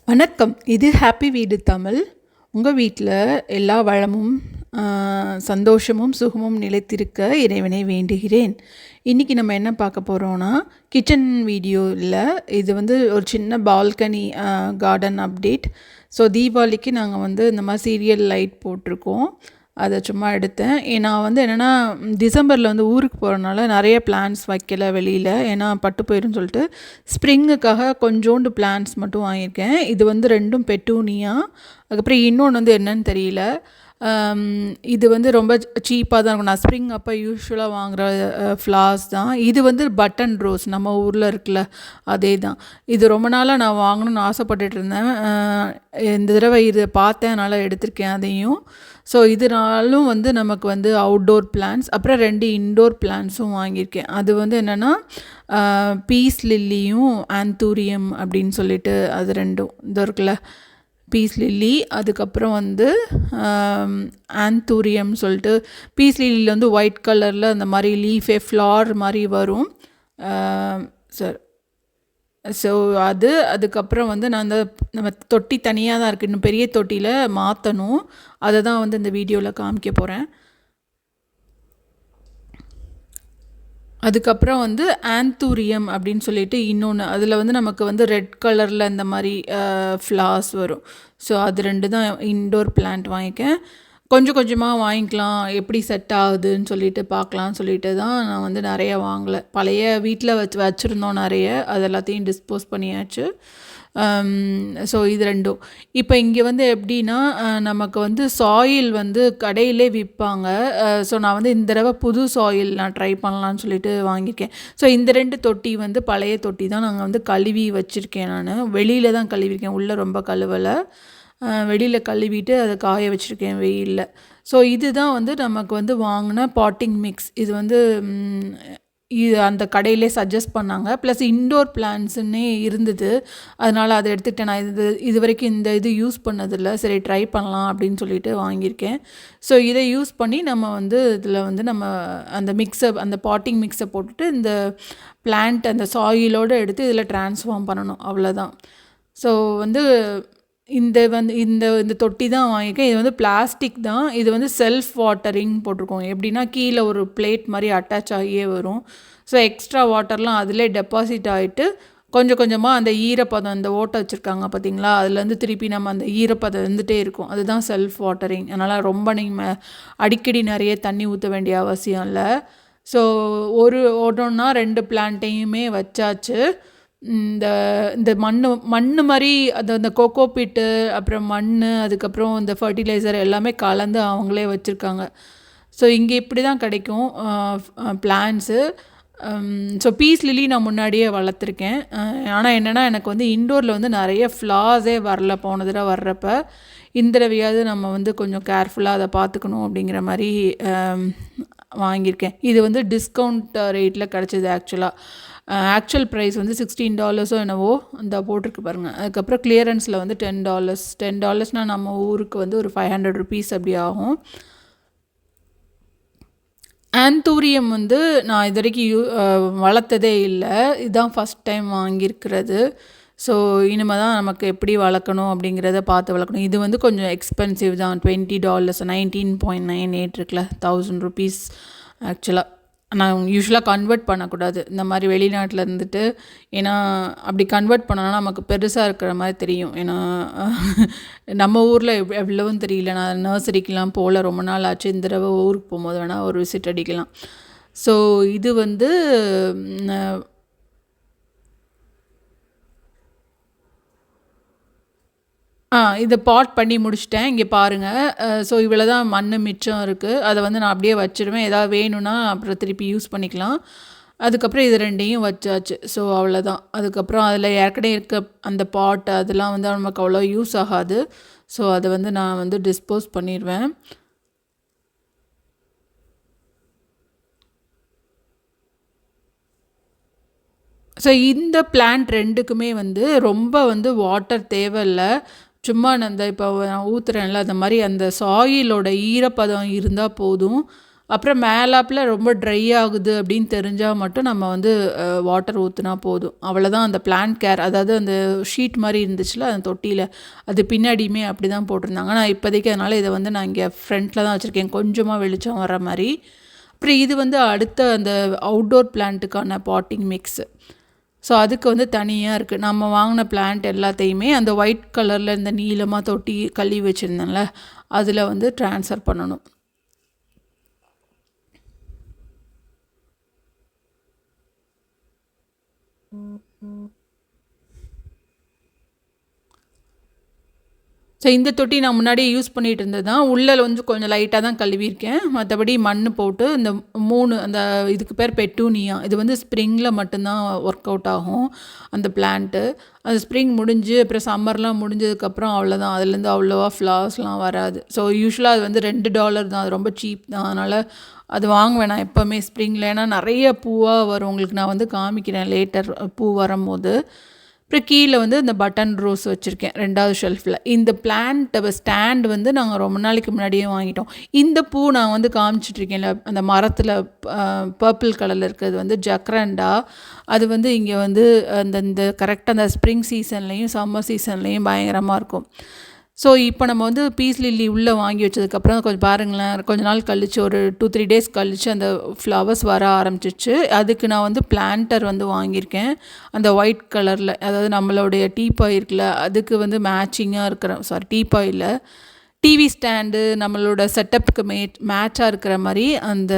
வணக்கம். இது ஹாப்பி வீடு தமிழ். உங்கள் வீட்டில் எல்லா வளமும் சந்தோஷமும் சுகமும் நிலைத்திருக்க இறைவனை வேண்டுகிறேன். இன்றைக்கி நம்ம என்ன பார்க்க போகிறோன்னா, கிச்சன் வீடியோவில் இது ஒரு சின்ன பால்கனி கார்டன் அப்டேட். ஸோ தீபாவளிக்கு நாங்கள் இந்த மாதிரி சீரியல் லைட் போட்டிருக்கோம். அதை சும்மா எடுத்தேன். நான் என்னென்னா டிசம்பரில் ஊருக்கு போகிறனால நிறைய பிளான்ஸ் வைக்கல வெளியில், ஏன்னா பட்டு போயிடும்னு சொல்லிட்டு ஸ்ப்ரிங்குக்காக கொஞ்சோண்டு பிளான்ஸ் மட்டும் வாங்கியிருக்கேன். இது ரெண்டும் பெட்டூனியா. அதுக்கப்புறம் இன்னொன்று என்னன்னு தெரியல. இது ரொம்ப சீப்பாக தான் இருக்கும். நான் ஸ்ப்ரிங் அப்போ யூஸ்வலாக வாங்குகிற ஃப்ளார்ஸ் தான். இது பட்டன் ரோஸ் நம்ம ஊரில் இருக்குல்ல, அதே தான். இது ரொம்ப நாளாக நான் வாங்கணும்னு ஆசைப்பட்டுட்டு இருந்தேன். இந்த தடவை இதை பார்த்தேன், அதனால் எடுத்திருக்கேன் அதையும். ஸோ இதனாலும் நமக்கு அவுட்டோர் பிளான்ஸ், அப்புறம் 2 இன்டோர் பிளான்ஸும் வாங்கியிருக்கேன். அது என்னென்னா பீஸ் லில்லியும் ஆந்தூரியம் அப்படின்னு சொல்லிட்டு, அது ரெண்டும் இது இருக்குல்ல, பீஸ் லில்லி, அதுக்கப்புறம் ஆந்தூரியம் சொல்லிட்டு. பீஸ் லில்லியில் ஒயிட் கலரில் அந்த மாதிரி லீஃபே ஃப்ளார் மாதிரி வரும் சார். ஸோ அதுக்கப்புறம் நான் நம்ம தொட்டி தனியாக தான் இருக்குது, இன்னும் பெரிய தொட்டியில் மாற்றணும். அதை தான் இந்த வீடியோவில் காமிக்க போகிறேன். அதுக்கப்புறம் ஆந்தூரியம் அப்படின்னு சொல்லிட்டு இன்னொன்று, அதில் நமக்கு ரெட் கலரில் இந்த மாதிரி ஃப்ளார்ஸ் வரும். ஸோ அது 2 தான் இன்டோர் பிளான்ட் வாங்கிக்கேன். கொஞ்சம் கொஞ்சமாக வாங்கிக்கலாம், எப்படி செட் ஆகுதுன்னு சொல்லிட்டு பார்க்கலான்னு சொல்லிட்டு தான் நான் நிறைய வாங்கலை. பழைய வீட்டில் வச்சுருந்தோம் நிறைய, அது எல்லாத்தையும் டிஸ்போஸ் பண்ணியாச்சு. ஸோ இது ரெண்டும். இப்போ இங்கே எப்படின்னா, நமக்கு சாயில் கடையிலே விற்பாங்க. ஸோ நான் இந்த தடவை புது சாயில் நான் ட்ரை பண்ணலான்னு சொல்லிட்டு வாங்கியிருக்கேன். ஸோ இந்த 2 தொட்டி பழைய தொட்டி தான் நாங்கள் கழுவி வச்சுருக்கேன். நான் வெளியில் தான் கழுவிருக்கேன், உள்ளே ரொம்ப கழுவலை. வெளியில் கழுவிட்டு அதை காய வச்சுருக்கேன் வெயிலில். ஸோ இதுதான் நமக்கு வாங்கின பாட்டிங் மிக்ஸ். இது அந்த கடையிலே சஜஸ்ட் பண்ணாங்க. ப்ளஸ் இன்டோர் பிளான்ஸுன்னே இருந்தது, அதனால் அதை எடுத்துக்கிட்டேன். நான் இது வரைக்கும் இது யூஸ் பண்ணதில்லை, சரி ட்ரை பண்ணலாம் அப்படின்னு சொல்லிட்டு வாங்கியிருக்கேன். ஸோ இதை யூஸ் பண்ணி நம்ம இதில் நம்ம அந்த மிக்ஸை, அந்த பாட்டிங் மிக்ஸை போட்டுட்டு இந்த பிளான்ட் அந்த சாயிலோடு எடுத்து இதில் ட்ரான்ஸ்ஃபார்ம் பண்ணணும், அவ்வளோதான். ஸோ இந்த இந்த தொட்டி தான் வாங்கியிருக்கேன். இது பிளாஸ்டிக் தான். இது செல்ஃப் வாட்டரிங் போட்டிருக்கோம். எப்படின்னா கீழே ஒரு பிளேட் மாதிரி அட்டாச் ஆகியே வரும். ஸோ எக்ஸ்ட்ரா வாட்டர்லாம் அதிலே டெபாசிட் ஆகிட்டு கொஞ்சம் கொஞ்சமாக அந்த ஈரப்பதம், இந்த ஓட்டை வச்சுருக்காங்க பார்த்தீங்களா, அதுலேருந்து திருப்பி நம்ம அந்த ஈரப்பதம் இருந்துகிட்டே இருக்கும். அதுதான் செல்ஃப் வாட்டரிங். அதனால் ரொம்ப நீங்கள் அடிக்கடி நிறைய தண்ணி ஊற்ற வேண்டிய அவசியம் இல்லை. ஸோ ஒன்றா 2 பிளான்ட்டையுமே வச்சாச்சு. இந்த மண் மாதிரி அந்த கோகோ பிட்டு, அப்புறம் மண், அதுக்கப்புறம் இந்த ஃபர்டிலைசர் எல்லாமே கலந்து அவங்களே வச்சுருக்காங்க. ஸோ இங்கே இப்படி தான் கிடைக்கும் பிளான்ஸு. ஸோ பீஸ் லில்லி நான் முன்னாடியே வளர்த்துருக்கேன். ஆனால் என்னென்னா எனக்கு இன்டோரில் நிறைய ஃப்ளார்ஸே வரல போன தடவை வர்றப்ப. இந்த தடவையாவது நம்ம கொஞ்சம் கேர்ஃபுல்லாக அதை பார்த்துக்கணும் அப்படிங்கிற மாதிரி வாங்கியிருக்கேன். இது டிஸ்கவுண்ட் ரேட்டில் கிடச்சிது. ஆக்சுவல் ப்ரைஸ் $16 என்னவோ அந்த போட்டிருக்கு பாருங்கள். அதுக்கப்புறம் கிளியரன்ஸில் $10. நம்ம ஊருக்கு ஒரு ₹500 அப்படி ஆகும். ஆந்தூரியம் நான் இது வரைக்கும் வளர்த்ததே இல்லை, இதுதான் ஃபஸ்ட் டைம் வாங்கியிருக்கிறது. ஸோ இனிமேல் தான் நமக்கு எப்படி வளர்க்கணும் அப்படிங்கிறத பார்த்து வளர்க்கணும். இது கொஞ்சம் எக்ஸ்பென்சிவ் தான், $20, 19.98 இருக்குல்ல, ₹1000 ஆக்சுவலாக. நான் யூஸ்வலாக கன்வெர்ட் பண்ணக்கூடாது இந்த மாதிரி வெளிநாட்டில் இருந்துட்டு, ஏன்னா அப்படி கன்வெர்ட் பண்ணோன்னா நமக்கு பெருசாக இருக்கிற மாதிரி தெரியும். ஏன்னா நம்ம ஊரில் எவ்வளவும் தெரியல. நான் நர்சரிக்கெலாம் போகல, ரொம்ப நாள் ஆச்சு. இந்த தடவை ஊருக்கு போகும்போது வேணால் ஒரு விசிட் அடிக்கலாம். ஸோ இது இதை பாட் பண்ணி முடிச்சிட்டேன். இங்கே பாருங்கள். ஸோ இவ்வளோ தான் மண் மிச்சம் இருக்குது. அதை நான் அப்படியே வச்சுருவேன். ஏதாவது வேணும்னா அப்புறம் திருப்பி யூஸ் பண்ணிக்கலாம். அதுக்கப்புறம் இது 2ஐயும் வச்சாச்சு. ஸோ அவ்வளோதான். அதுக்கப்புறம் அதில் ஏற்கனவே இருக்க அந்த பாட் அதெல்லாம் நமக்கு அவ்வளோ யூஸ் ஆகாது. ஸோ அதை நான் டிஸ்போஸ் பண்ணிடுவேன். ஸோ இந்த பிளான்ட் 2க்குமே ரொம்ப வாட்டர் தேவையில்லை. சும்மா நான் இப்போ நான் ஊற்றுறேன்ல, அந்த மாதிரி அந்த சாயிலோட ஈரப்பதம் இருந்தால் போதும். அப்புறம் மேலாப்பில் ரொம்ப ட்ரை ஆகுது அப்படின்னு தெரிஞ்சால் மட்டும் நம்ம வந்து வாட்டர் ஊற்றினா போதும். அவ்வளோதான். அந்த பிளான்ட் கேர், அதாவது அந்த ஷீட் மாதிரி இருந்துச்சுல அந்த தொட்டியில், அது பின்னாடியுமே அப்படி தான் போட்டிருந்தாங்க. நான் இப்போதைக்கு அதனால் இதை வந்து நான் இங்கே ஃப்ரண்ட்டில் தான் வச்சுருக்கேன், கொஞ்சமாக வெளிச்சம் வர மாதிரி. அப்புறம் இது வந்து அடுத்த அந்த அவுட்டோர் பிளான்ட்டுக்கான பாட்டிங் மிக்ஸு. ஸோ அதுக்கு வந்து தனியாக இருக்குது. நம்ம வாங்கின பிளான்ட் எல்லாத்தையுமே அந்த ஒயிட் கலரில் இந்த நீளமாக தொட்டி கழுவி வச்சுருந்தேன்ல அதில் வந்து ட்ரான்ஸ்ஃபர் பண்ணணும். ஸோ இந்த தொட்டி நான் முன்னாடியே யூஸ் பண்ணிகிட்டு இருந்தது தான். உள்ளே வந்து கொஞ்சம் லைட்டாக தான் கழுவியிருக்கேன். மற்றபடி மண் போட்டு இந்த 3 அந்த இதுக்கு பேர் பெட்டூனியா, இது வந்து ஸ்ப்ரிங்கில் மட்டும்தான் ஒர்க் அவுட் ஆகும் அந்த பிளான்ட்டு. அது ஸ்ப்ரிங் முடிஞ்சு அப்புறம் சம்மர்லாம் முடிஞ்சதுக்கப்புறம் அவ்வளோதான், அதுலேருந்து அவ்வளோவா ஃப்ளவர்ஸ்லாம் வராது. ஸோ யூஸ்வலாக அது வந்து $2 தான், அது ரொம்ப சீப் தான். அதனால் அது வாங்குவேன் நான் எப்போவுமே ஸ்ப்ரிங்கில். ஏன்னா நிறைய பூவாக வரும். உங்களுக்கு நான் வந்து காமிக்கிறேன் லேட்டர் பூ வரும்போது. அப்புறம் கீழே வந்து இந்த பட்டன் ரோஸ் வச்சுருக்கேன் 2வது ஷெல்ஃபில். இந்த பிளான்ட் ஸ்டாண்ட் வந்து நாங்கள் ரொம்ப நாளைக்கு முன்னாடியே வாங்கிட்டோம். இந்த பூ நான் வந்து காமிச்சிட்ருக்கேன்ல அந்த மரத்தில் பர்பிள் கலரில் இருக்கிறது வந்து ஜக்ரண்டா. அது வந்து இங்கே வந்து இந்த கரெக்டாக அந்த ஸ்ப்ரிங் சீசன்லேயும் சம்மர் சீசன்லேயும் பயங்கரமாக இருக்கும். ஸோ இப்போ நம்ம வந்து பீஸ் லில்லி உள்ளே வாங்கி வச்சதுக்கப்புறம் கொஞ்சம் பாருங்களேன், கொஞ்ச நாள் கழிச்சு ஒரு 2-3 டேஸ் கழித்து அந்த ஃப்ளவர்ஸ் வர ஆரம்பிச்சிச்சு. அதுக்கு நான் வந்து பிளான்டர் வந்து வாங்கியிருக்கேன் அந்த ஒயிட் கலரில், அதாவது நம்மளுடைய டீபாய் இருக்குல்ல அதுக்கு வந்து மேட்சிங்காக இருக்கிற, டீபாயில் டிவி ஸ்டாண்டு நம்மளோட செட்டப்புக்கு மேட்சாக இருக்கிற மாதிரி அந்த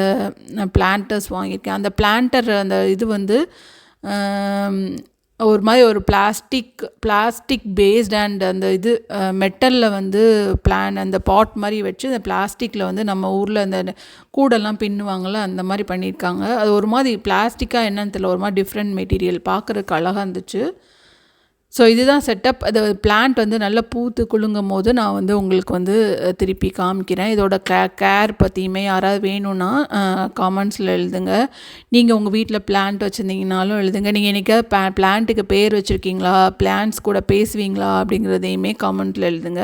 பிளான்டர்ஸ் வாங்கியிருக்கேன். அந்த பிளான்டர் அந்த இது வந்து ஒரு மாதிரி ஒரு பிளாஸ்டிக் பேஸ்ட் அண்ட் அந்த இது மெட்டலில் வந்து அந்த பாட் மாதிரி வச்சு அந்த பிளாஸ்டிக்கில் வந்து நம்ம ஊரில் அந்த கூடெல்லாம் பின்னுவாங்கள்ல அந்த மாதிரி பண்ணியிருக்காங்க. அது ஒரு மாதிரி பிளாஸ்டிக்காக என்னன்னு தெரியல, ஒரு மாதிரி டிஃப்ரெண்ட் மெட்டீரியல், பார்க்குறதுக்கு அழகாக இருந்துச்சு. ஸோ இதுதான் செட்டப். அது பிளான்ட் வந்து நல்லா பூத்து குலுங்கும் போது நான் வந்து உங்களுக்கு வந்து திருப்பி காமிக்கிறேன். இதோட கேர் பற்றியுமே யாராவது வேணும்னா காமெண்ட்ஸில் எழுதுங்க. நீங்கள் உங்கள் வீட்டில் பிளான்ட் வச்சுருந்தீங்கனாலும் எழுதுங்க. நீங்கள் என்றைக்காவது பிளான்ட்டுக்கு பேர் வச்சுருக்கீங்களா, பிளான்ட்ஸ் கூட பேசுவீங்களா அப்படிங்கிறதையுமே காமெண்ட்டில் எழுதுங்க.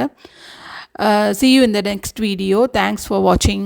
See you in the next video. Thanks for watching.